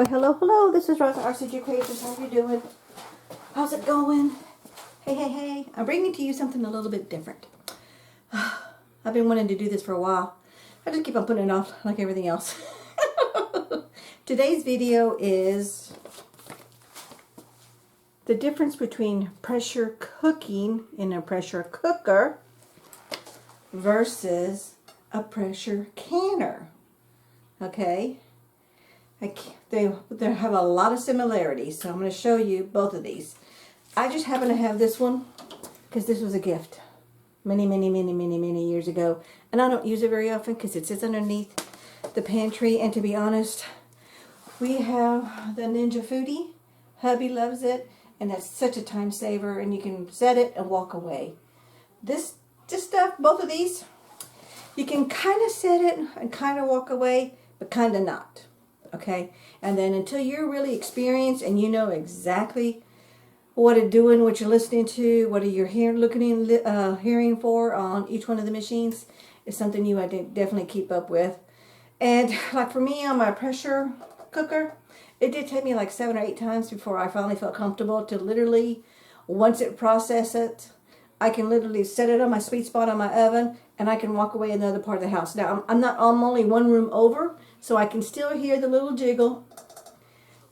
Well, hello. This is Rosa, RCG Creations. How are you doing? How's it going? Hey. I'm bringing to you something a little bit different. I've been wanting to do this for a while. I just keep on putting it off like everything else. Today's video is the difference between pressure cooking in a pressure cooker versus a pressure canner. Okay? They have a lot of similarities, so I'm going to show you both of these. I just happen to have this one because this was a gift many years ago, and I don't use it very often because it sits underneath the pantry. And to be honest, we have the Ninja Foodie. Hubby loves it, and that's such a time saver, and you can set it and walk away. This stuff, both of these, you can kind of set it and kind of walk away, but kind of not. Okay, and then until you're really experienced and you know exactly what it's doing, what you're listening to, what are you hearing for on each one of the machines, is something you definitely keep up with. And like for me on my pressure cooker, it did take me like 7 or 8 times before I finally felt comfortable to literally, once it processes it, I can literally set it on my sweet spot on my oven, and I can walk away in another part of the house. Now, I'm only one room over, so I can still hear the little jiggle.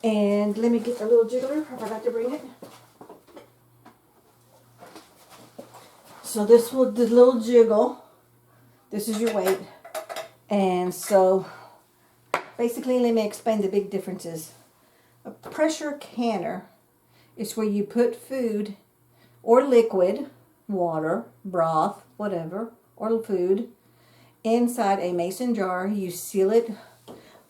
And let me get the little jiggler. I forgot to bring it. So this will the little jiggle. This is your weight. And so basically, let me explain the big differences. A pressure canner is where you put food or liquid, water, broth, whatever, or food, inside a mason jar. You seal it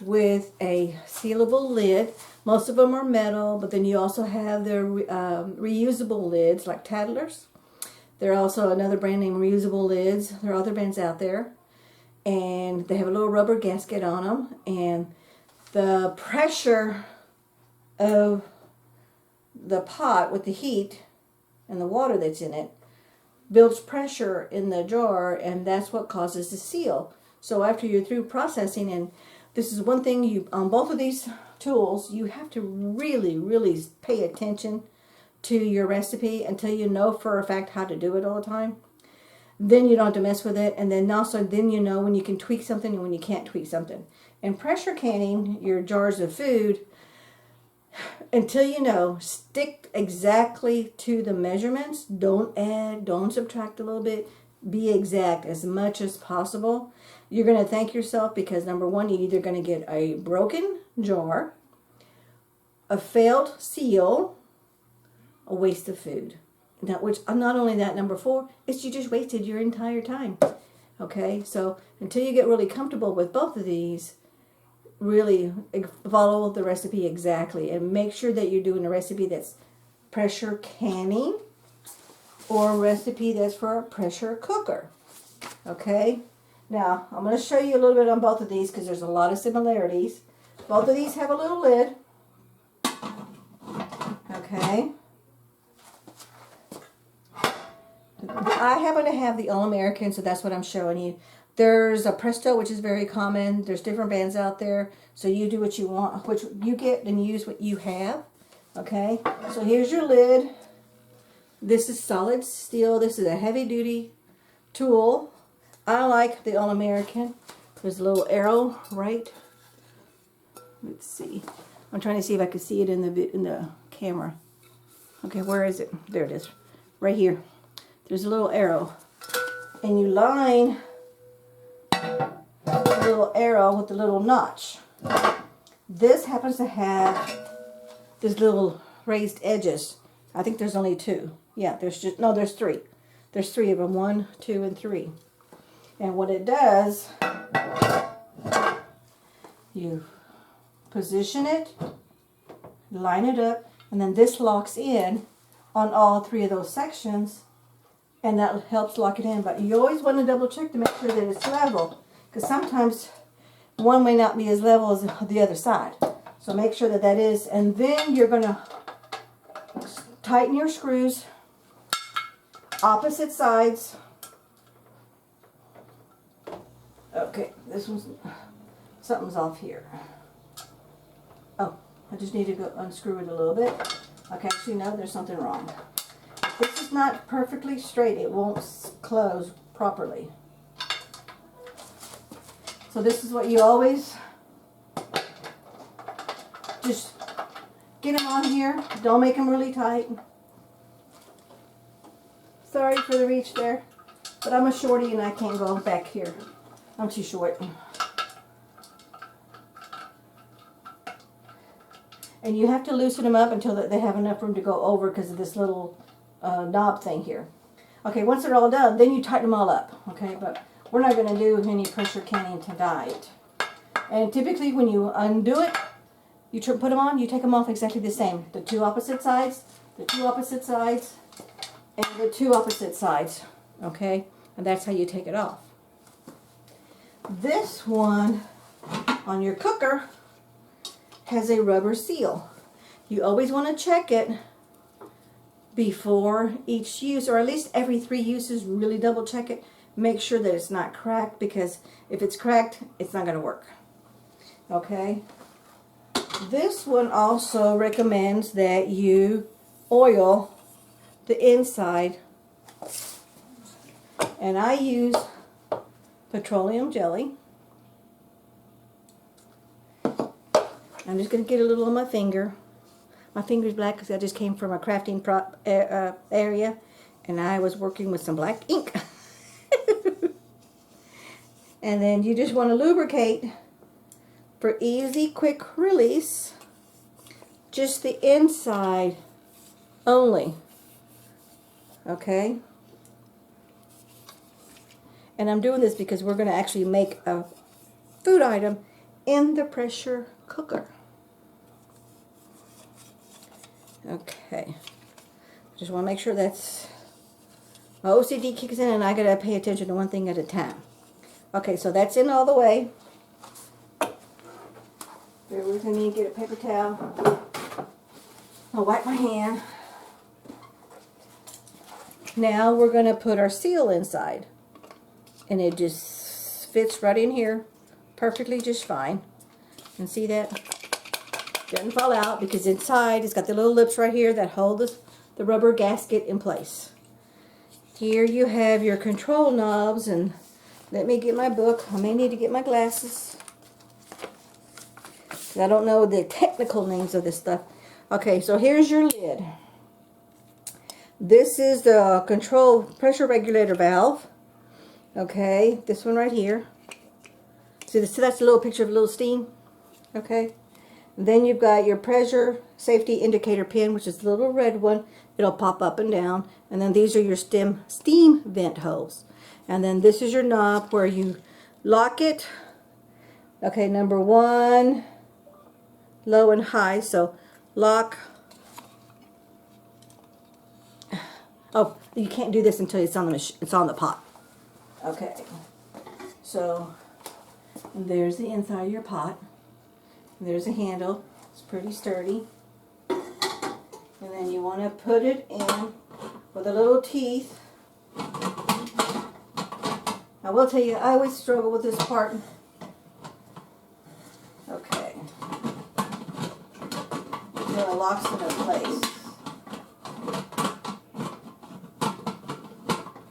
with a sealable lid. Most of them are metal, but then you also have their reusable lids, like Tattlers. There are also another brand named Reusable Lids. There are other brands out there. And they have a little rubber gasket on them. And the pressure of the pot with the heat and the water that's in it builds pressure in the jar, and that's what causes the seal. So after you're through processing, and this is one thing on both of these tools, you have to really pay attention to your recipe until you know for a fact how to do it all the time. Then you don't have to mess with it, and then you know when you can tweak something and when you can't tweak something. In pressure canning your jars of food, until you know, stick exactly to the measurements. Don't add, don't subtract a little bit. Be exact as much as possible. You're going to thank yourself because, number one, you're either going to get a broken jar, a failed seal, a waste of food. Now, which not only that, number 4, is you just wasted your entire time. Okay, so until you get really comfortable with both of these, really follow the recipe exactly and make sure that you're doing a recipe that's pressure canning or a recipe that's for a pressure cooker. Okay, now I'm going to show you a little bit on both of these because there's a lot of similarities. Both of these have a little lid. Okay, I happen to have the All-American, so that's what I'm showing you. There's a Presto, which is very common. There's different brands out there. So you do what you want, which you get, and use what you have. Okay? So here's your lid. This is solid steel. This is a heavy-duty tool. I like the All-American. There's a little arrow, right? Let's see. I'm trying to see if I can see it in the camera. Okay, where is it? There it is. Right here. There's a little arrow. And you line the little arrow with the little notch. This happens to have these little raised edges. I think there's only 2. Yeah, there's 3. There's 3 of them. 1, 2, and 3. And what it does, you position it, line it up, and then this locks in on all 3 of those sections, and that helps lock it in. But you always want to double check to make sure that it's level, because sometimes one may not be as level as the other side. So make sure that that is, and then you're going to tighten your screws opposite sides. Okay, this one's, something's off here. Oh, I just need to go unscrew it a little bit. Okay, actually no, there's something wrong. This is not perfectly straight. It won't close properly. So this is what you always just get them on here. Don't make them really tight. Sorry for the reach there, but I'm a shorty and I can't go back here. I'm too short. And you have to loosen them up until they have enough room to go over because of this little knob thing here. Okay, once they're all done, then you tighten them all up. Okay, but we're not going to do any pressure canning tonight. And typically when you undo it, you put them on, you take them off exactly the same. The two opposite sides, the two opposite sides, and the two opposite sides. Okay, and that's how you take it off. This one on your cooker has a rubber seal. You always want to check it before each use, or at least every 3 uses. Really double check it. Make sure that it's not cracked, because if it's cracked, it's not going to work. Okay. This one also recommends that you oil the inside, and I use petroleum jelly. I'm just going to get a little on my finger. My finger's black because I just came from a crafting area, and I was working with some black ink. And then you just want to lubricate for easy, quick release. Just the inside only. Okay? And I'm doing this because we're going to actually make a food item in the pressure cooker. Okay. Just want to make sure that's... My OCD kicks in and I got to pay attention to one thing at a time. Okay, so that's in all the way. Bear with me, get a paper towel. I'll wipe my hand. Now we're going to put our seal inside. And it just fits right in here perfectly just fine. And see that? Doesn't fall out because inside it's got the little lips right here that hold the rubber gasket in place. Here you have your control knobs, and let me get my book. I may need to get my glasses. I don't know the technical names of this stuff. Okay, so here's your lid. This is the control pressure regulator valve. Okay, this one right here. See, that's a little picture of a little steam. Okay. And then you've got your pressure safety indicator pin, which is the little red one. It'll pop up and down. And then these are your steam vent holes. And then this is your knob where you lock it. Okay, number 1, low and high. So lock. Oh, you can't do this until it's on the pot. Okay. So there's the inside of your pot. There's a handle. It's pretty sturdy. And then you want to put it in with the little teeth. I will tell you, I always struggle with this part. Okay. Until it locks into place.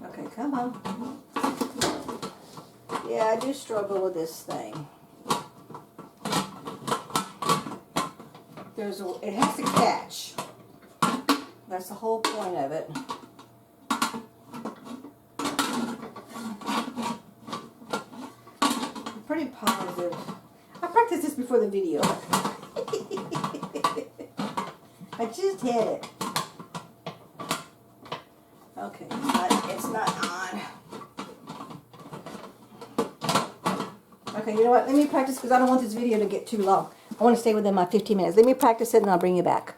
Okay, come on. Yeah, I do struggle with this thing. It has to catch. That's the whole point of it. I'm pretty positive. I practiced this before the video. I just hit it. Okay, it's not on. Okay, you know what? Let me practice because I don't want this video to get too long. I want to stay within my 15 minutes. Let me practice it and I'll bring you back.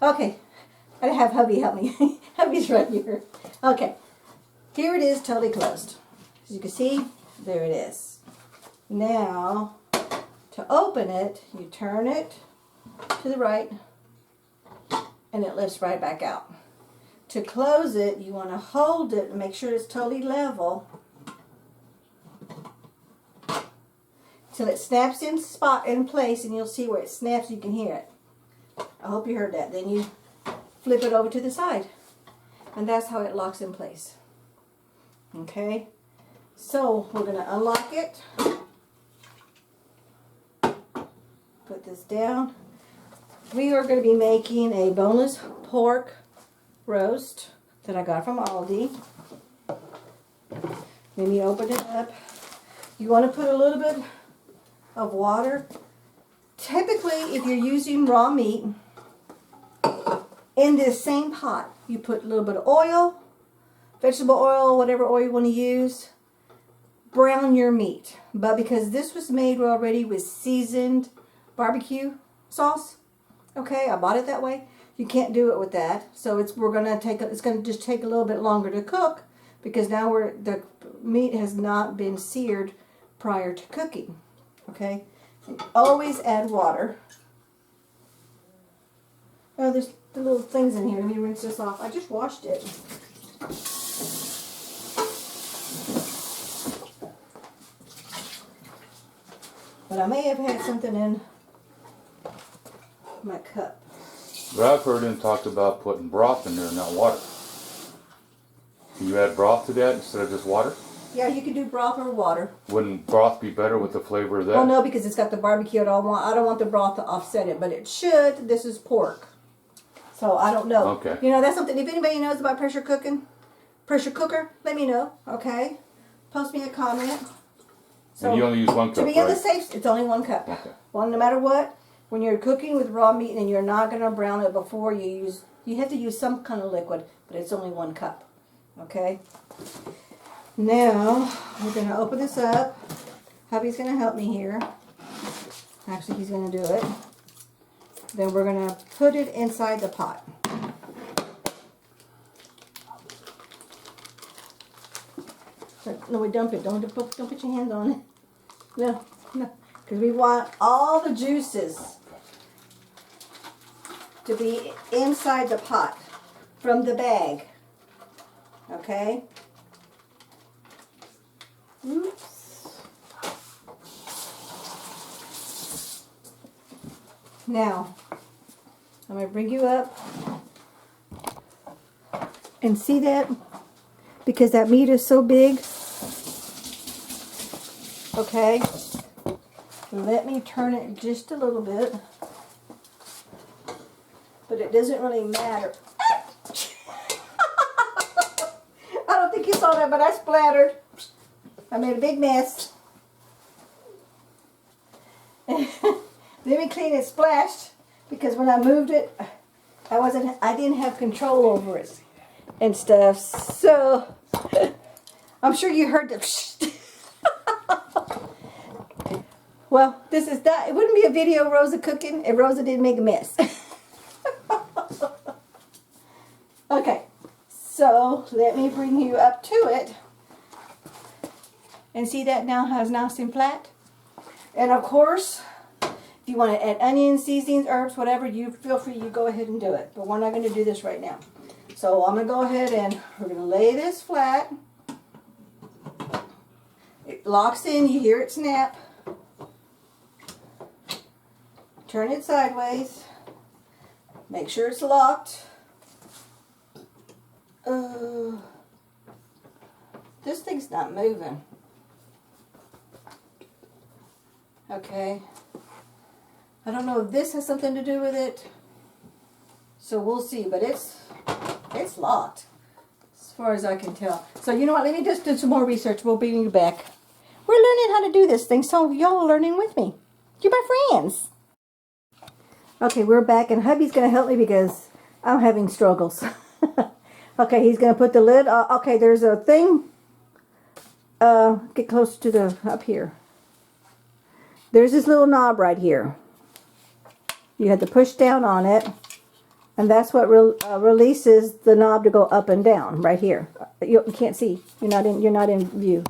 Okay. I have hubby help me. Hubby's right here. Okay. Here it is, totally closed. As you can see, there it is. Now, to open it, you turn it to the right and it lifts right back out. To close it, you want to hold it and make sure it's totally level. till it snaps in place, and you'll see where it snaps. You can hear it. I hope you heard that. Then you flip it over to the side, and that's how it locks in place. Okay, so we're going to unlock it. Put this down. We are going to be making a boneless pork roast that I got from Aldi. Let me open it up. You want to put a little bit of water. Typically, if you're using raw meat, in this same pot, you put a little bit of oil, vegetable oil, whatever oil you want to use. Brown your meat. But because this was made already with seasoned barbecue sauce, okay, I bought it that way. You can't do it with that. So it's going to just take a little bit longer to cook, because now the meat has not been seared prior to cooking. Okay, and always add water. Oh, there's the little things in here. Let me rinse this off. I just washed it. But I may have had something in my cup. But I've heard him talk about putting broth in there, not water. Can you add broth to that instead of just water? Yeah, you could do broth or water. Wouldn't broth be better with the flavor of that? Oh no, because it's got the barbecue. I don't want the broth to offset it, but it should. This is pork, so I don't know. Okay. You know, that's something. If anybody knows about pressure cooker, let me know. Okay, post me a comment. So and you only use 1 cup, to be on the right? safe, it's only 1 cup. Okay. Well, no matter what, when you're cooking with raw meat and you're not going to brown it before you have to use some kind of liquid, but it's only 1 cup. Okay. Now we're going to open this up. Hubby's going to help me here. Actually, he's going to do it. Then we're going to put it inside the pot. No, we dump it. Don't put your hands on it. No. Because we want all the juices to be inside the pot from the bag. Okay? Oops. Now, I'm going to bring you up and see that, because that meat is so big. Okay, let me turn it just a little bit, but it doesn't really matter. I don't think you saw that, but I splattered. I made a big mess. Let me clean it splashed, because when I moved it, I didn't have control over it and stuff. So I'm sure you heard the Well, this is that. It wouldn't be a video of Rosa cooking if Rosa didn't make a mess. Okay, so let me bring you up to it. And see that now has nice and flat? And of course, if you want to add onions, seasonings, herbs, whatever, you feel free, you go ahead and do it. But we're not going to do this right now. So I'm going to go ahead and we're going to lay this flat. It locks in, you hear it snap. Turn it sideways. Make sure it's locked. This thing's not moving. Okay. I don't know if this has something to do with it. So we'll see, but it's locked as far as I can tell. So you know what, let me just do some more research. We'll bring you back. We're learning how to do this thing, so y'all are learning with me. You're my friends. Okay, we're back, and hubby's going to help me because I'm having struggles. Okay, he's going to put the lid. Okay, there's a thing. Get closer to the, up here. There's this little knob right here. You have to push down on it, and that's what releases the knob to go up and down right here. You can't see. You're not in view.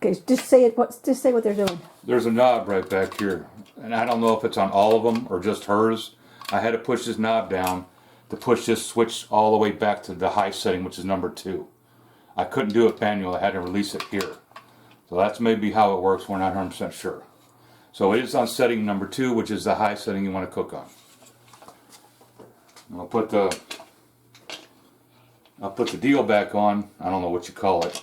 Okay, just say it. Just say what they're doing. There's a knob right back here, and I don't know if it's on all of them or just hers. I had to push this knob down to push this switch all the way back to the high setting, which is number 2. I couldn't do it manual. I had to release it here. So that's maybe how it works. We're not 100% sure. So it is on setting number 2, which is the high setting you want to cook on. I'll put the deal back on. I don't know what you call it.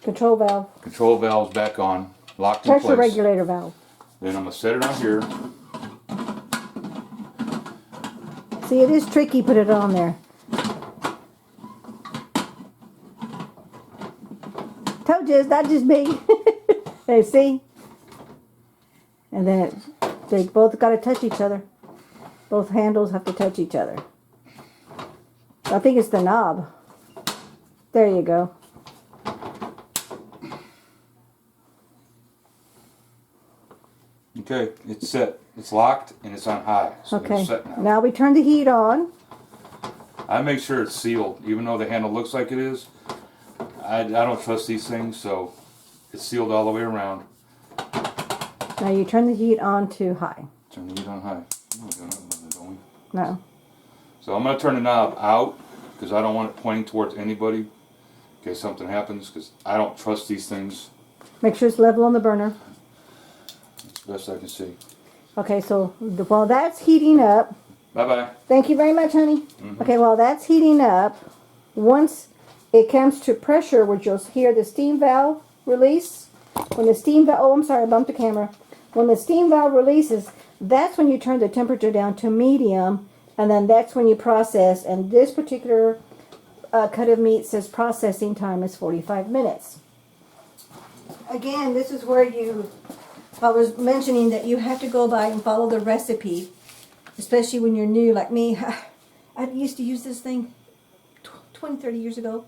Control valve. Control valve's back on, locked in place. Pressure regulator valve. Then I'm gonna set it on here. See, it is tricky. Put it on there. Told you, it's not just me. Hey, see? And then they both got to touch each other. Both handles have to touch each other. I think it's the knob. There you go. Okay, it's set. It's locked and it's on high. So Okay. it's set now. Now we turn the heat on. I make sure it's sealed, even though the handle looks like it is. I don't trust these things, so it's sealed all the way around. Now you turn the heat on to high. Turn the heat on high. Oh, don't we? No. So I'm going to turn the knob out because I don't want it pointing towards anybody in case something happens, because I don't trust these things. Make sure it's level on the burner. That's the best I can see. Okay, so while that's heating up, Bye-bye. thank you very much, honey. Okay, while that's heating up, once it comes to pressure, which you'll hear the steam valve release. When the steam valve, oh, I'm sorry, I bumped the camera. When the steam valve releases, that's when you turn the temperature down to medium, and then that's when you process. And this particular cut of meat says processing time is 45 minutes. Again, this is where I was mentioning that you have to go by and follow the recipe, especially when you're new like me. I used to use this thing 20, 30 years ago,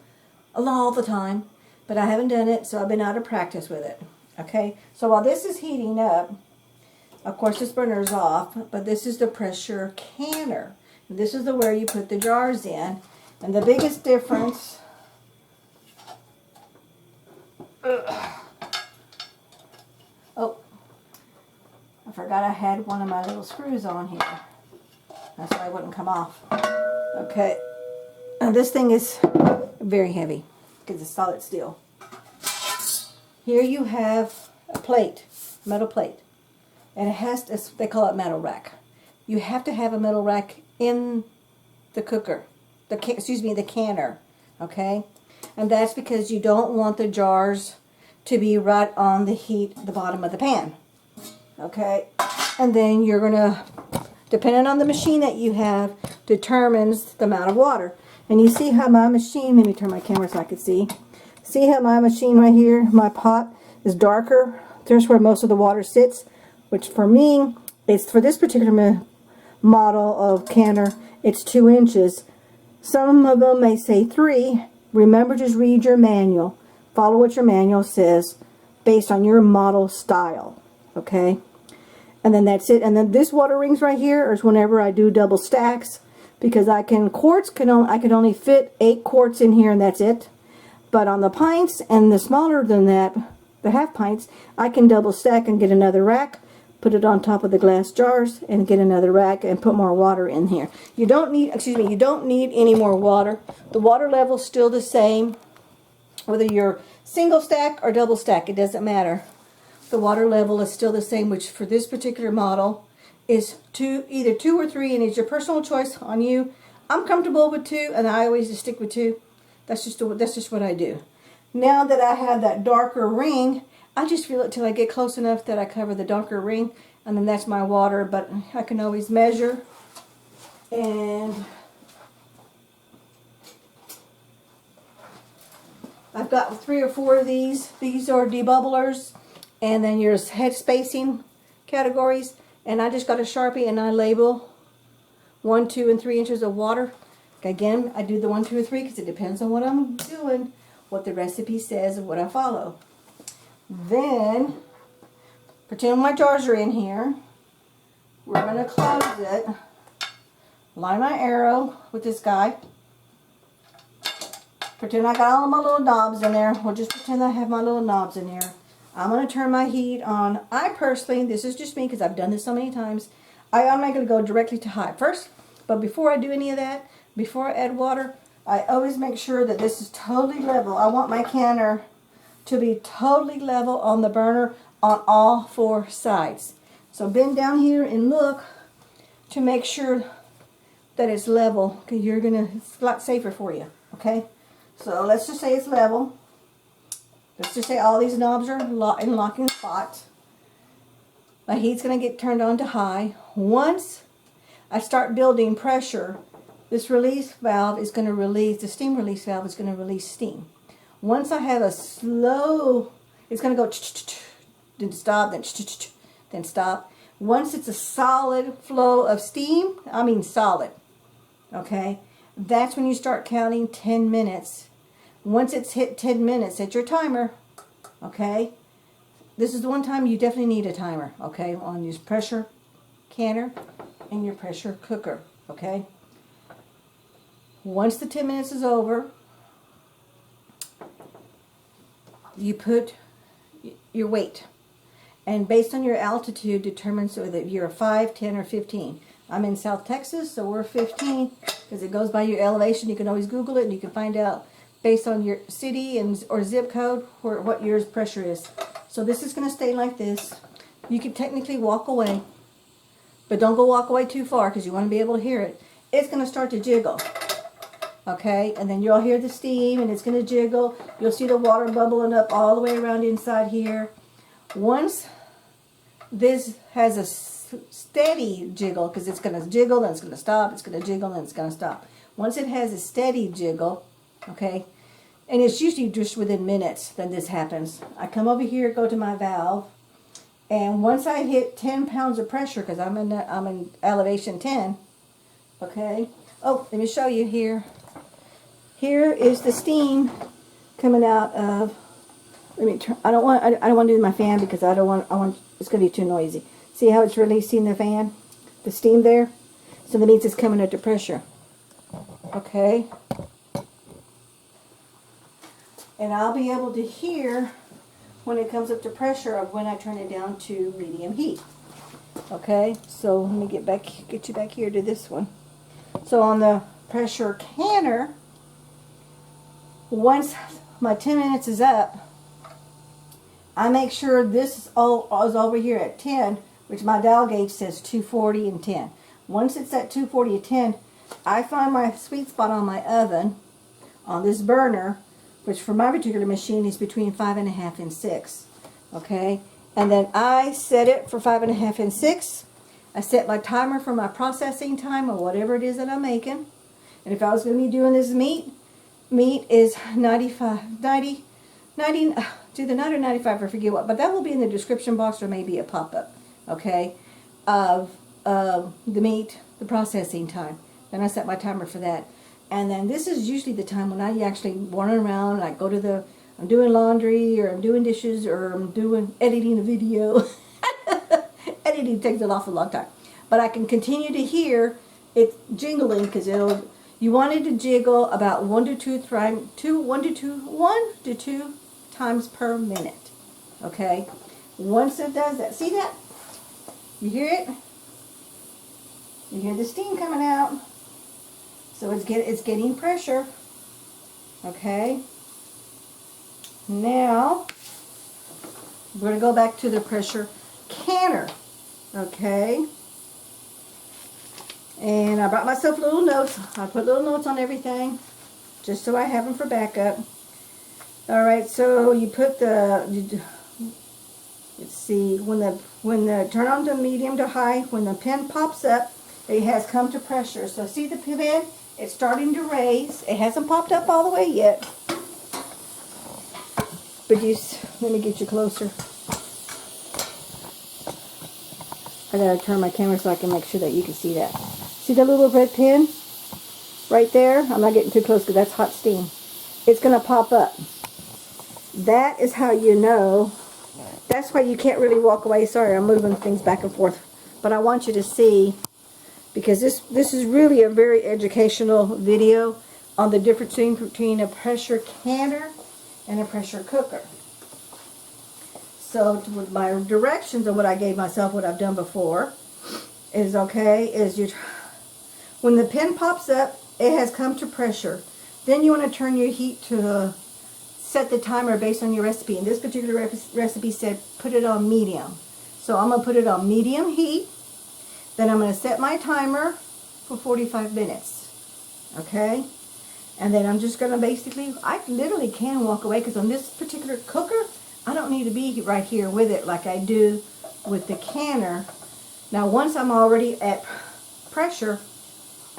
all the time, but I haven't done it, so I've been out of practice with it. Okay, so while this is heating up, of course this burner is off, but this is the pressure canner. This is where you put the jars in, and the biggest difference. Oh, I forgot I had one of my little screws on here. That's why it wouldn't come off. Okay, and this thing is very heavy because it's solid steel. Here you have a plate, metal plate, and it has to, they call it metal rack. You have to have a metal rack in the cooker, the canner, okay? And that's because you don't want the jars to be right on the bottom of the pan, okay? And then you're gonna, depending on the machine that you have, determines the amount of water. And you see how my machine, let me turn my camera so I can see. See how my machine right here, my pot, is darker? There's where most of the water sits, which for me, it's for this particular model of canner, it's 2 inches. Some of them may say 3. Remember, just read your manual. Follow what your manual says based on your model style, okay? And then that's it. And then this water rings right here is whenever I do double stacks, because I can only fit 8 quarts in here and that's it. But on the pints and the smaller than that, the half pints, I can double stack and get another rack, put it on top of the glass jars, and get another rack and put more water in here. You don't need, you don't need any more water. The water level's still the same, whether you're single stack or double stack, it doesn't matter. The water level is still the same, which for this particular model is either 2 or 3, and it's your personal choice on you. I'm comfortable with 2, and I always just stick with 2. That's just what I do. Now that I have that darker ring, I just feel it till I get close enough that I cover the darker ring, and then that's my water. But I can always measure. And I've got 3 or 4 of these. These are debubblers, and then your head spacing categories. And I just got a Sharpie and I label 1, 2, and 3 inches of water. Again, I do the 1, 2, or 3 because it depends on what I'm doing, what the recipe says, and what I follow. Then, pretend my jars are in here. We're going to close it. Line my arrow with this guy. Pretend I got all of my little knobs in there. We'll just pretend I have my little knobs in here. I'm going to turn my heat on. I personally, this is just me because I've done this so many times, I'm not going to go directly to high first. But before I do any of that, before I add water, I always make sure that this is totally level. I want my canner to be totally level on the burner on all 4 sides. So bend down here and look to make sure that it's level, because it's a lot safer for you, okay? So let's just say it's level. Let's just say all these knobs are in locking spots. My heat's going to get turned on to high. Once I start building pressure, this release valve is going to release, the steam release valve is going to release steam. Once I have a slow, it's going to go then stop, then stop. Once it's a solid flow of steam, I mean solid, okay, that's when you start counting 10 minutes. Once it's hit 10 minutes, set your timer, okay? This is the one time you definitely need a timer, okay, on your pressure canner and your pressure cooker, okay? Once the 10 minutes is over, you put your weight. And based on your altitude determines whether you're 5, 10, or 15. I'm in South Texas, so we're 15 because it goes by your elevation. You can always Google it and you can find out based on your city or zip code what your pressure is. So this is going to stay like this. You can technically walk away, but don't go walk away too far because you want to be able to hear it. It's going to start to jiggle. Okay, and then you'll hear the steam and it's going to jiggle. You'll see the water bubbling up all the way around inside here. Once this has a steady jiggle, because it's going to jiggle, then it's going to stop, it's going to jiggle, then it's going to stop. Once it has a steady jiggle, okay, and it's usually just within minutes that this happens. I come over here, go to my valve, and once I hit 10 pounds of pressure, because I'm in elevation 10, okay. Oh, let me show you here. Here is the steam coming out of. Let me turn. I don't want to do my fan because I want. It's going to be too noisy. See how it's releasing the fan, the steam there. So that means it's coming up to pressure. Okay. And I'll be able to hear when it comes up to pressure of when I turn it down to medium heat. Okay. So let me get you back here to this one. So on the pressure canner, once my 10 minutes is up, I make sure this is over here at 10, which my dial gauge says 240 and 10. Once it's at 240 and 10, I find my sweet spot on my oven, on this burner, which for my particular machine is between 5.5 and 6. Okay? And then I set it for 5.5 and 6. I set my timer for my processing time or whatever it is that I'm making. And if I was going to be doing this meat is 90, it's either 90 or 95, I forget what, but that will be in the description box or maybe a pop-up, okay, of the meat, the processing time. Then I set my timer for that. And then this is usually the time when I actually run around, I go to I'm doing laundry, or I'm doing dishes, or I'm editing a video. Editing takes an awful long time. But I can continue to hear it jingling because you want it to jiggle about 1 to 2 times per minute. Okay? Once it does that, see that? You hear it? You hear the steam coming out. So it's getting pressure. Okay? Now, we're going to go back to the pressure canner. Okay? And I brought myself little notes. I put little notes on everything, just so I have them for backup. Alright, so you put let's see, when the turn on to medium to high, when the pin pops up, it has come to pressure. So see the pin? It's starting to raise. It hasn't popped up all the way yet. But let me get you closer. I gotta turn my camera so I can make sure that you can see that. See the little red pin right there? I'm not getting too close because that's hot steam. It's gonna pop up. That is how you know. That's why you can't really walk away. Sorry, I'm moving things back and forth. But I want you to see, because this is really a very educational video on the difference between a pressure canner and a pressure cooker. So with my directions of what I gave myself, what I've done before, is when the pin pops up, it has come to pressure. Then you want to turn your heat to set the timer based on your recipe. And this particular recipe said put it on medium. So I'm going to put it on medium heat. Then I'm going to set my timer for 45 minutes. Okay? And then I'm just going to basically, I literally can walk away because on this particular cooker, I don't need to be right here with it like I do with the canner. Now once I'm already at pressure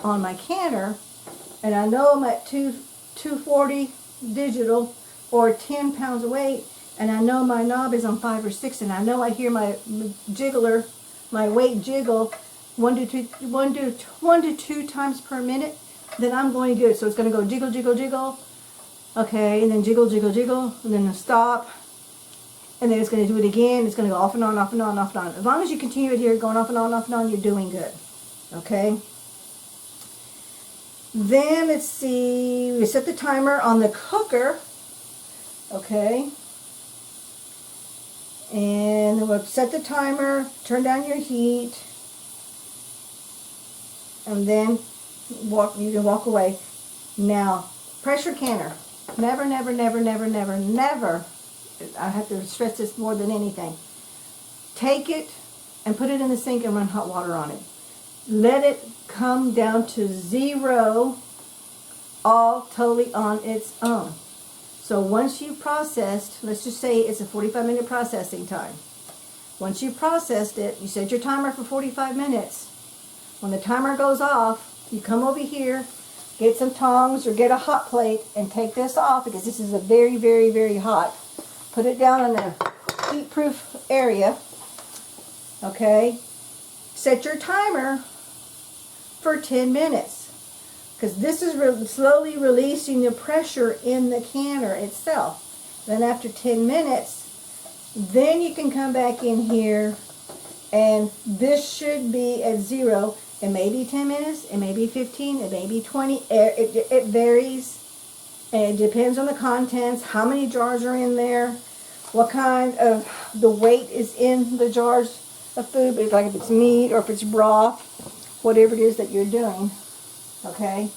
on my canner, and I know I'm at 240 digital or 10 pounds of weight, and I know my knob is on 5 or 6, and I know I hear my jiggler, my weight jiggle 1 to 2 times per minute, then I'm going to do it. So it's going to go jiggle, jiggle, jiggle, okay, and then jiggle, jiggle, jiggle, and then stop, and then it's going to do it again. It's going to go off and on, off and on, off and on. As long as you continue it here, going off and on, you're doing good, okay? Then let's see, we set the timer on the cooker, okay, and we'll set the timer, turn down your heat, and then you can walk away. Now, pressure canner, never, never, never, never, never, never, I have to stress this more than anything, take it and put it in the sink and run hot water on it. Let it come down to 0, all totally on its own. So once you processed, let's just say it's a 45-minute processing time. Once you processed it, you set your timer for 45 minutes. When the timer goes off, you come over here, get some tongs or get a hot plate and take this off because this is a very, very, very hot. Put it down in a heat-proof area, okay? Set your timer for 10 minutes because this is slowly releasing the pressure in the canner itself. Then after 10 minutes, then you can come back in here and this should be at 0. It may be 10 minutes, it may be 15, it may be 20. It varies, and it depends on the contents, how many jars are in there, what kind of the weight is in the jars of food, like if it's meat or if it's broth, whatever it is that you're doing, okay?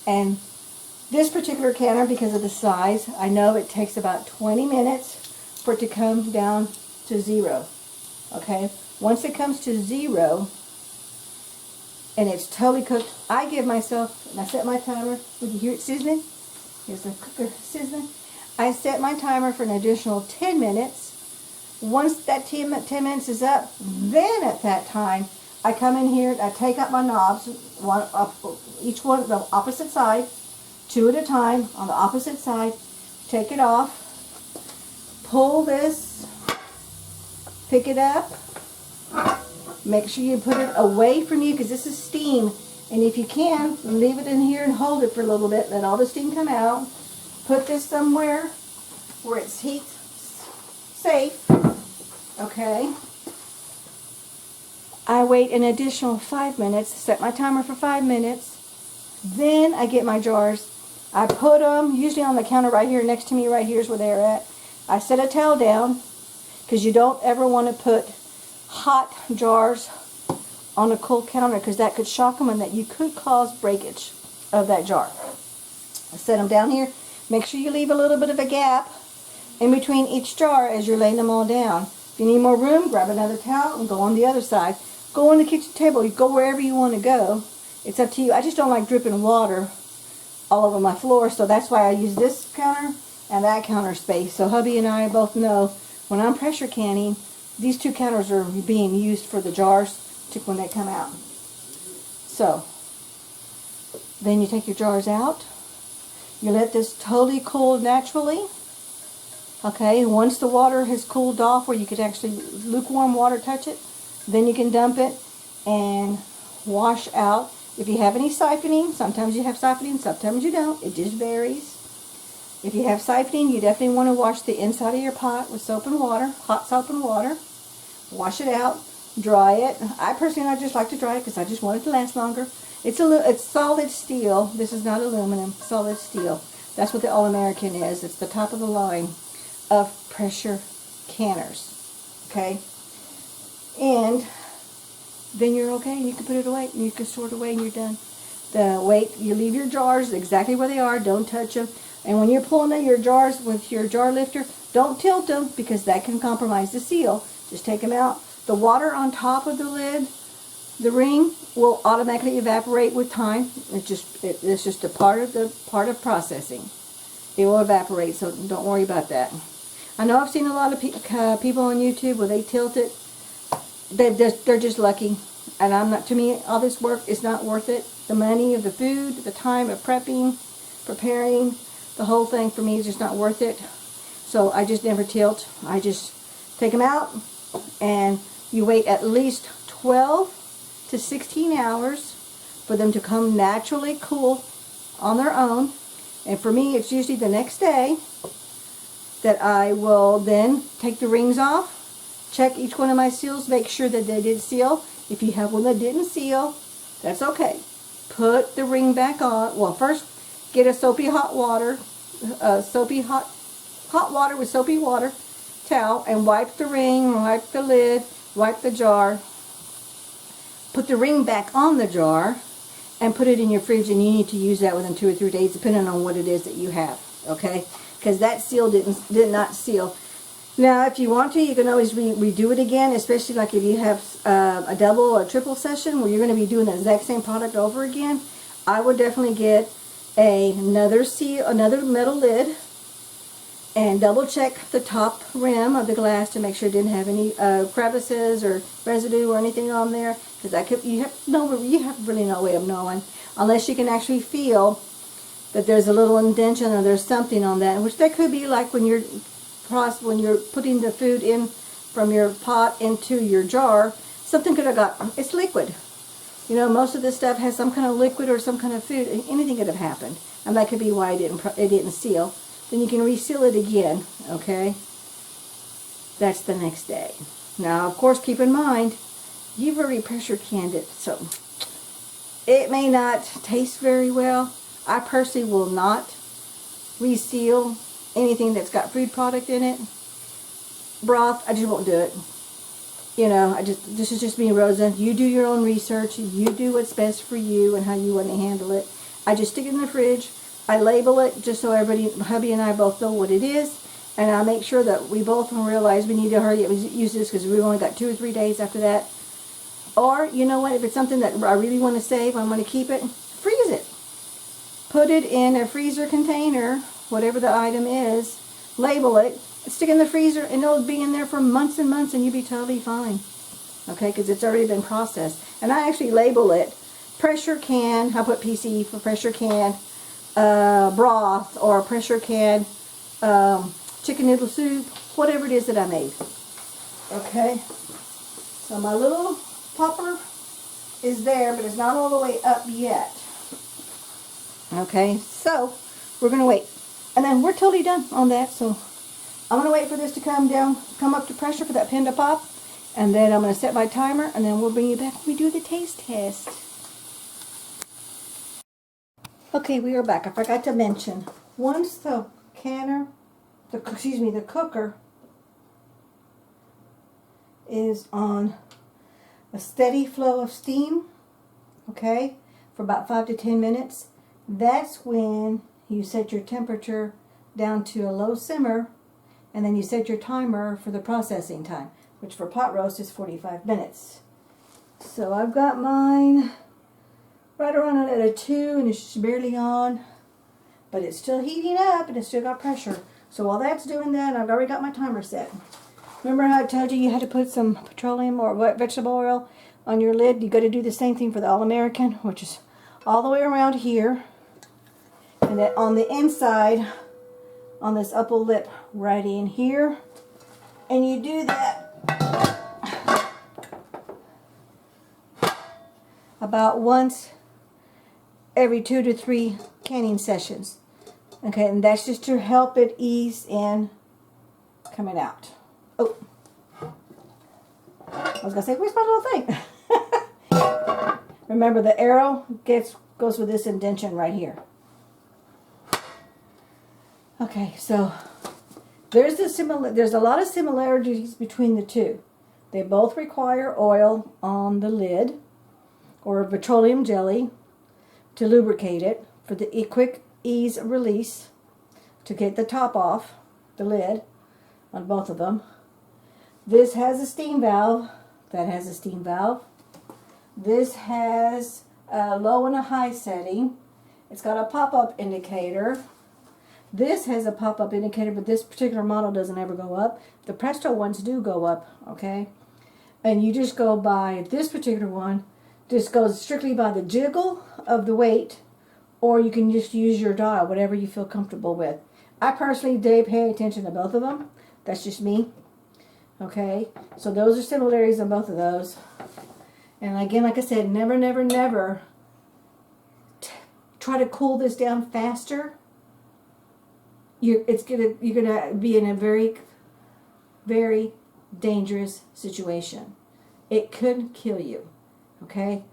And this particular canner, because of the size, I know it takes about 20 minutes for it to come down to 0, okay? Once it comes to 0, and it's totally cooked, I give myself, and I set my timer, would you hear it sizzling? Here's the cooker sizzling. I set my timer for an additional 10 minutes. Once that 10 minutes is up, then at that time, I come in here, I take out my knobs, each one the opposite side, 2 at a time on the opposite side, take it off, pull this, pick it up, make sure you put it away from you because this is steam, and if you can, leave it in here and hold it for a little bit, let all the steam come out, put this somewhere where it's heat safe, okay? I wait an additional 5 minutes, set my timer for 5 minutes, then I get my jars. I put them usually on the counter right here next to me, right here is where they're at. I set a towel down because you don't ever want to put hot jars on a cold counter because that could shock them and that you could cause breakage of that jar. I set them down here. Make sure you leave a little bit of a gap in between each jar as you're laying them all down. If you need more room, grab another towel and go on the other side. Go on the kitchen table. You go wherever you want to go. It's up to you. I just don't like dripping water all over my floor, so that's why I use this counter and that counter space. So hubby and I both know when I'm pressure canning, these 2 counters are being used for the jars when they come out. So then you take your jars out. You let this totally cool naturally. Okay, once the water has cooled off where you could actually lukewarm water touch it, then you can dump it and wash out. If you have any siphoning, sometimes you have siphoning, sometimes you don't. It just varies. If you have siphoning, you definitely want to wash the inside of your pot with soap and water, hot soap and water. Wash it out, dry it. I personally just like to dry it because I just want it to last longer. It's solid steel. This is not aluminum, solid steel. That's what the All-American is. It's the top of the line of pressure canners. Okay? And then you're okay. You can put it away. You can store it away and you're done. You leave your jars exactly where they are. Don't touch them. And when you're pulling out your jars with your jar lifter, don't tilt them because that can compromise the seal. Just take them out, the water on top of the lid, the ring, will automatically evaporate with time. It's just a part of processing. It will evaporate, so don't worry about that. I know I've seen a lot of people on YouTube where they tilt it. They're just lucky. And I'm not. To me, all this work is not worth it. The money of the food, the time of prepping, preparing, the whole thing for me is just not worth it. So I just never tilt. I just take them out, and you wait at least 12 to 16 hours for them to come naturally cool on their own. And for me, it's usually the next day that I will then take the rings off, check each one of my seals, make sure that they did seal. If you have one that didn't seal, that's okay. Put the ring back on. Well, first get a soapy hot water, hot water with soapy water towel, and wipe the ring, wipe the lid, wipe the jar. Put the ring back on the jar and put it in your fridge, and you need to use that within 2 or 3 days, depending on what it is that you have. Okay, because that seal did not seal. Now, if you want to, you can always redo it again, especially like if you have a double or triple session where you're going to be doing the exact same product over again. I would definitely get another metal lid, and double check the top rim of the glass to make sure it didn't have any crevices or residue or anything on there, because you have really no way of knowing unless you can actually feel that there's a little indentation or there's something on that, which that could be like when you're putting the food in from your pot into your jar. Something could have it's liquid. You know, most of this stuff has some kind of liquid or some kind of food. Anything could have happened, and that could be why it didn't seal. Then you can reseal it again. Okay, that's the next day. Now, of course, keep in mind you've already pressure canned it, so it may not taste very well. I personally will not reseal anything that's got food product in it. Broth, I just won't do it. You know, this is just me, Rosa. You do your own research. You do what's best for you and how you want to handle it. I just stick it in the fridge. I label it just so everybody, hubby and I both know what it is. And I make sure that we both realize we need to hurry up and use this because we've only got 2 or 3 days after that. Or, you know what, if it's something that I really want to save, I want to keep it, freeze it. Put it in a freezer container, whatever the item is, label it, stick it in the freezer, and it'll be in there for months and months, and you'll be totally fine. Okay, because it's already been processed. And I actually label it pressure can, I put PC for pressure can, broth, or pressure can, chicken noodle soup, whatever it is that I made. Okay, so my little popper is there, but it's not all the way up yet. Okay, so we're going to wait. And then we're totally done on that, so I'm going to wait for this to come up to pressure for that pin to pop. And then I'm going to set my timer, and then we'll bring you back when we do the taste test. Okay, we are back. I forgot to mention, once the the cooker is on a steady flow of steam, okay, for about 5 to 10 minutes, that's when you set your temperature down to a low simmer, and then you set your timer for the processing time, which for pot roast is 45 minutes. So I've got mine right around at a 2, and it's just barely on, but it's still heating up, and it's still got pressure. So while that's doing that, I've already got my timer set. Remember how I told you had to put some petroleum or vegetable oil on your lid? You got to do the same thing for the All-American, which is all the way around here, and then on the inside, on this upper lip, right in here. And you do that about once every 2 to 3 canning sessions. Okay, and that's just to help it ease in coming out. Oh, I was gonna say, where's my little thing? Remember, the arrow goes with this indentation right here. Okay, so there's a lot of similarities between the two. They both require oil on the lid or petroleum jelly to lubricate it for the quick ease of release, to get the top off the lid on both of them. This has a steam valve That has a steam valve. This has a low and a high setting. It's got a pop-up indicator. This has a pop-up indicator, but this particular model doesn't ever go up. The Presto ones do go up, okay? And you just go by, this particular one just goes strictly by the jiggle of the weight, or you can just use your dial, whatever you feel comfortable with. I personally do pay attention to both of them. That's just me. Okay, so those are similarities on both of those. And again, like I said, never, never, never try to cool this down faster. You're gonna be in a very, very dangerous situation. It could kill you. Okay,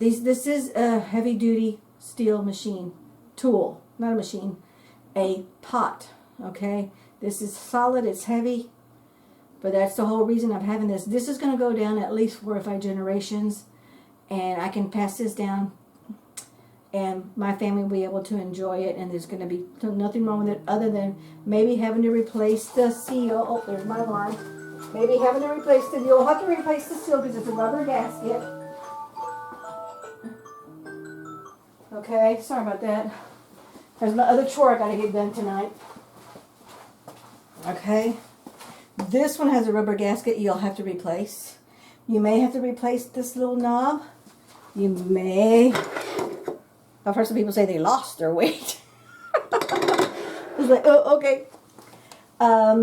this is a heavy duty steel machine tool, not a machine, a pot. Okay, this is solid. It's heavy. But that's the whole reason of having this. This is going to go down at least 4 or 5 generations. And I can pass this down. And my family will be able to enjoy it. And there's going to be nothing wrong with it other than maybe having to replace the seal. Oh, there's my line. Maybe having to replace the, you'll have to replace the seal because it's a rubber gasket. Okay, sorry about that. There's my other chore I got to get done tonight. Okay. This one has a rubber gasket you'll have to replace. You may have to replace this little knob. You may. I've heard some people say they lost their weight. It's like, oh, okay.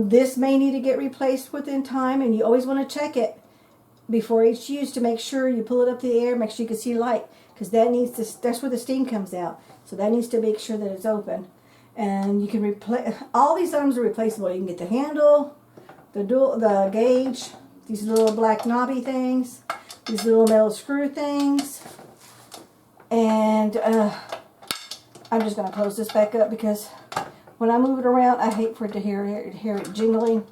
This may need to get replaced within time, and you always want to check it before each use to make sure you pull it up to the air, make sure you can see light, because that needs to. That's where the steam comes out. So that needs to make sure that it's open. And you can replace. All these items are replaceable. You can get the handle, the gauge, these little black knobby things, these little metal screw things, and I'm just going to close this back up because when I move it around, I hate for it to hear it jingling.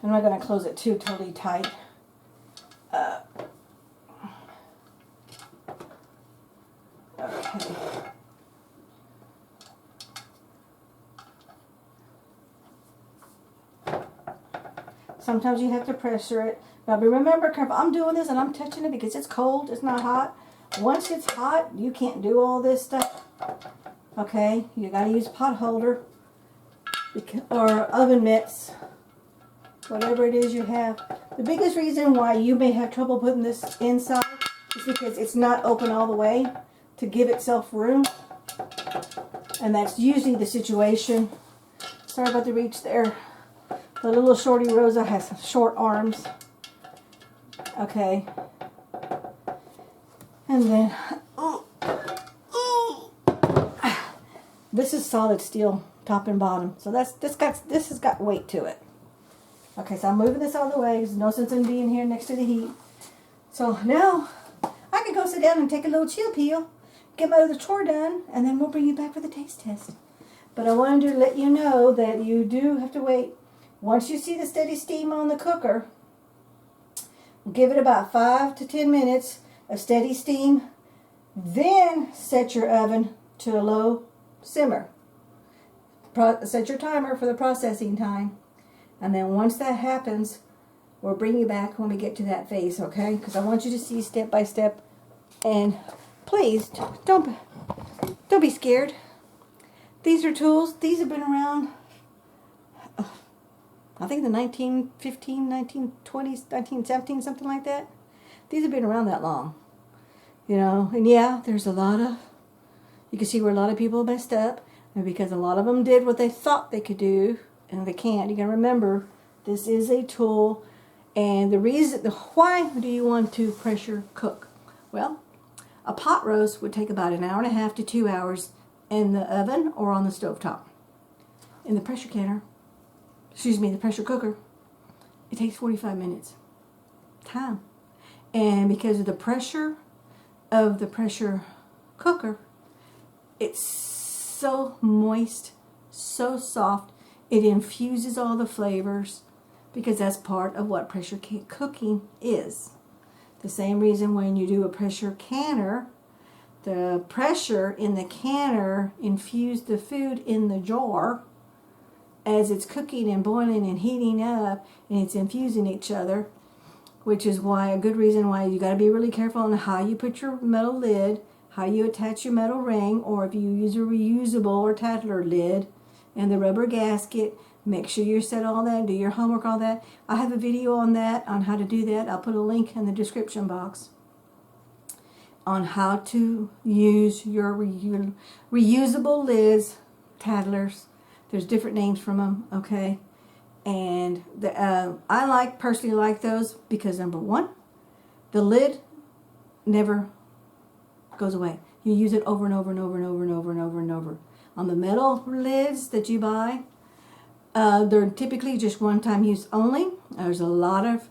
I'm not going to close it too totally tight. Okay. Sometimes you have to pressure it. Now, but remember, careful. I'm doing this and I'm touching it because it's cold. It's not hot. Once it's hot, you can't do all this stuff. Okay, you got to use a pot holder or oven mitts, whatever it is you have. The biggest reason why you may have trouble putting this inside is because it's not open all the way to give itself room, and that's usually the situation. Sorry about the reach there. The little shorty Rosa has short arms. Okay. And then, this is solid steel, top and bottom. So this has got weight to it. Okay, so I'm moving this out of the way. There's no sense in being here next to the heat. So now I can go sit down and take a little chill pill, get my other chore done, and then we'll bring you back for the taste test. But I wanted to let you know that you do have to wait. Once you see the steady steam on the cooker, give it about 5 to 10 minutes of steady steam. Then set your oven to a low simmer. Set your timer for the processing time. And then once that happens, we'll bring you back when we get to that phase, okay? Because I want you to see step by step. And please, don't be scared. These are tools. These have been around, I think the 1915, 1920s, 1917, something like that. These have been around that long. You know, and yeah, there's a lot of, you can see where a lot of people messed up. And because a lot of them did what they thought they could do, and they can't. You got to remember, this is a tool. And the reason, why do you want to pressure cook? Well, a pot roast would take about 1.5 hours to 2 hours in the oven or on the stovetop. In the pressure canner, the pressure cooker, it takes 45 minutes time. And because of the pressure of the pressure cooker, it's so moist, so soft, it infuses all the flavors, because that's part of what pressure cooking is. The same reason when you do a pressure canner, the pressure in the canner infused the food in the jar as it's cooking and boiling and heating up, and it's infusing each other. which is why a good reason why you got to be really careful on how you put your metal lid, how you attach your metal ring, or if you use a reusable or tattler lid, and the rubber gasket. Make sure you set all that, do your homework, all that. I have a video on that, on how to do that. I'll put a link in the description box on how to use your reusable lids, tattlers. There's different names from them, okay? And I personally like those because number one, the lid never goes away. You use it over and over and over and over and over and over and over. On the metal lids that you buy, they're typically just one-time use only. There's a lot of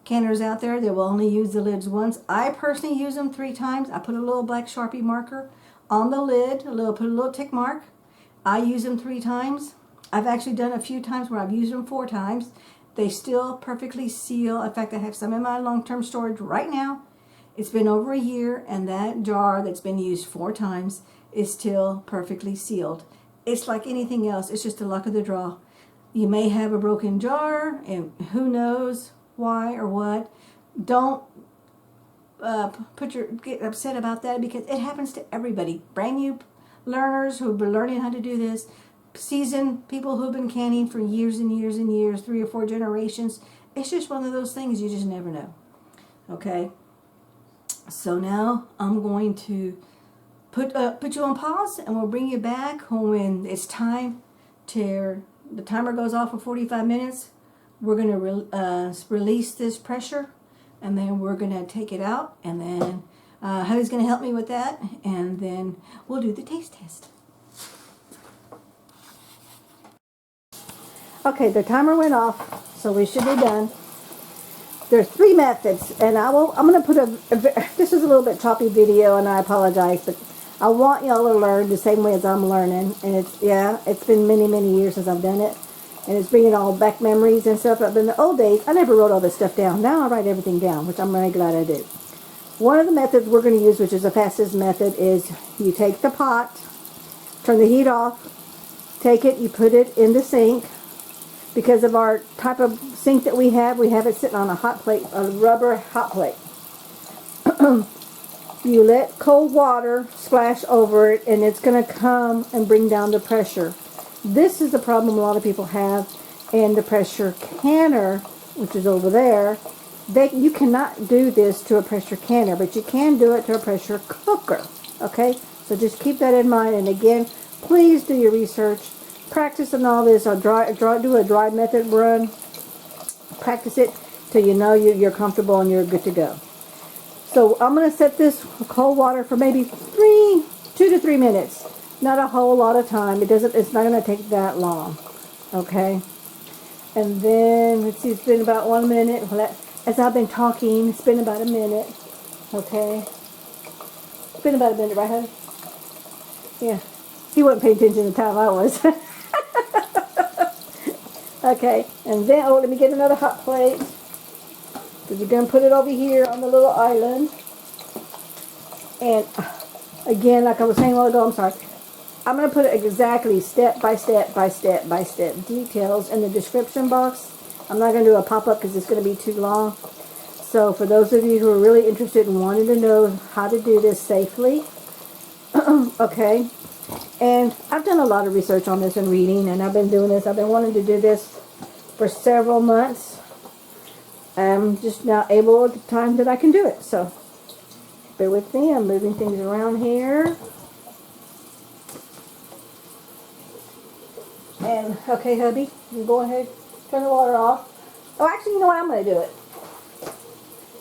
canners out there that will only use the lids once. I personally use them 3 times. I put a little black Sharpie marker on the lid, put a little tick mark. I use them 3 times. I've actually done a few times where I've used them 4 times. They still perfectly seal. In fact, I have some in my long-term storage right now. It's been over a year, and that jar that's been used 4 times is still perfectly sealed. It's like anything else. It's just the luck of the draw. You may have a broken jar, and who knows why or what. Don't get upset about that, because it happens to everybody. Brand new learners who've been learning how to do this, seasoned people who've been canning for years and years and years, 3 or 4 generations. It's just one of those things you just never know. Okay. So now I'm going to put you on pause, and we'll bring you back when it's time to. The timer goes off for 45 minutes. We're going to release this pressure, and then we're going to take it out, and then Hubby's going to help me with that, and then we'll do the taste test. Okay, the timer went off, so we should be done. There's 3 methods, and I'm going to put this is a little bit choppy video, and I apologize, but I want y'all to learn the same way as I'm learning, and it's been many, many years since I've done it, and it's bringing all back memories and stuff. But in the old days, I never wrote all this stuff down. Now I write everything down, which I'm really glad I do. One of the methods we're going to use, which is the fastest method, is you take the pot, turn the heat off, take it, you put it in the sink. Because of our type of sink that we have it sitting on a hot plate, a rubber hot plate. You let cold water splash over it, and it's going to come and bring down the pressure. This is the problem a lot of people have. And the pressure canner, which is over there, you cannot do this to a pressure canner, but you can do it to a pressure cooker. Okay? So just keep that in mind. And again, please do your research. Practice on all this. Do a dry method run. Practice it till you know you're comfortable and you're good to go. So I'm going to set this cold water for maybe 2 to 3 minutes. Not a whole lot of time. It's not going to take that long. Okay. And then let's see. It's been about 1 minute. As I've been talking, it's been about a minute. Okay. It's been about a minute, right, honey? Yeah. He wasn't paying attention to the time I was. Okay, and then, let me get another hot plate, because we're going to put it over here on the little island. And again, like I was saying a while ago, I'm sorry, I'm going to put exactly step by step by step by step details in the description box. I'm not going to do a pop-up because it's going to be too long. So for those of you who are really interested and wanting to know how to do this safely, okay. And I've done a lot of research on this and reading, and I've been doing this. I've been wanting to do this for several months. I'm just now able at the time that I can do it. So bear with me. I'm moving things around here. And, okay, hubby, you go ahead, turn the water off. Oh, actually, you know what? I'm going to do it.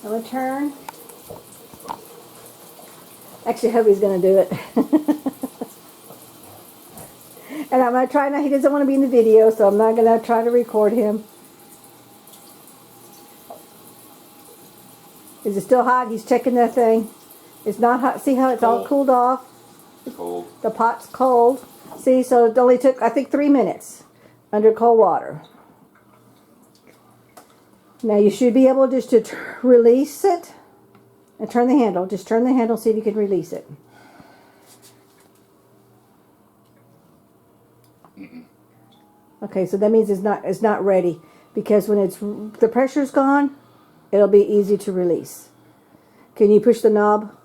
I'm going to turn. Actually, hubby's going to do it. And I'm going to try now. He doesn't want to be in the video, so I'm not going to try to record him. Is it still hot? He's checking that thing. It's not hot. See how it's all cooled off? Cold. The pot's cold. See, so it only took, I think, 3 minutes under cold water. Now you should be able just to release it and turn the handle. Just turn the handle, see if you can release it. Okay, so that means it's not ready, because when the pressure's gone, it'll be easy to release. Can you push the knob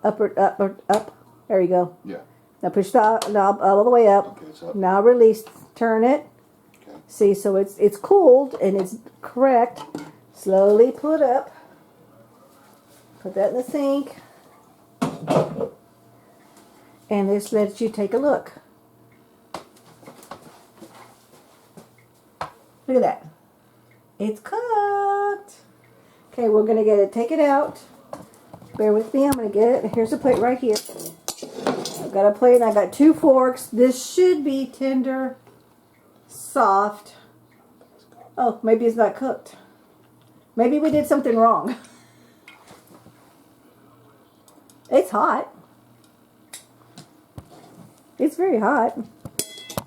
up or up or up? There you go. Yeah. Now push the knob all the way up. Okay, it's up. Now release. Turn it. Okay. See, so it's cooled and it's correct. Slowly pull it up. Put that in the sink. And this lets you take a look. Look at that. It's cooked. Okay, we're going to take it out. Bear with me, I'm going to get it. Here's a plate right here. I've got a plate and I got 2 forks. This should be tender, soft. Oh, maybe it's not cooked. Maybe we did something wrong. It's hot. It's very hot.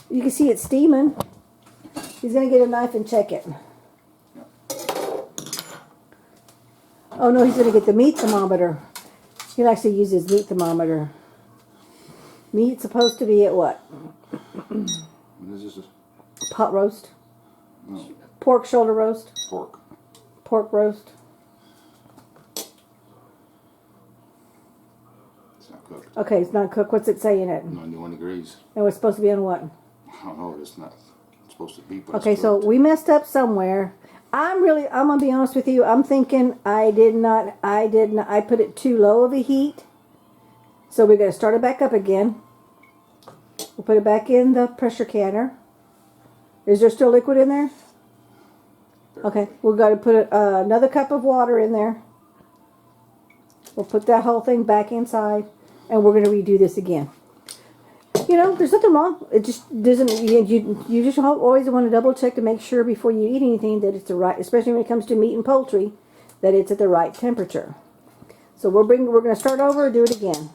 You can see it steaming. He's going to get a knife and check it. Oh no, he's going to get the meat thermometer. He'll actually use his meat thermometer. Meat's supposed to be at what? This is Pot roast? no, Pork shoulder roast? pork. Pork roast? It's not cooked. Okay, it's not cooked. What's it say in it? 91 degrees. And it's supposed to be on what? I don't know. It's not supposed to be. But Okay, it's so cooked. we messed up somewhere. I'm gonna be honest with you. I'm thinking I put it too low of a heat. So we're gonna start it back up again. We'll put it back in the pressure canner. Is there still liquid in there? Okay, we've got to put another cup of water in there. We'll put that whole thing back inside, and we're gonna redo this again. You know, there's nothing wrong. It just doesn't. You just always want to double check to make sure before you eat anything that it's the right, especially when it comes to meat and poultry, that it's at the right temperature. So we're going to start over and do it again.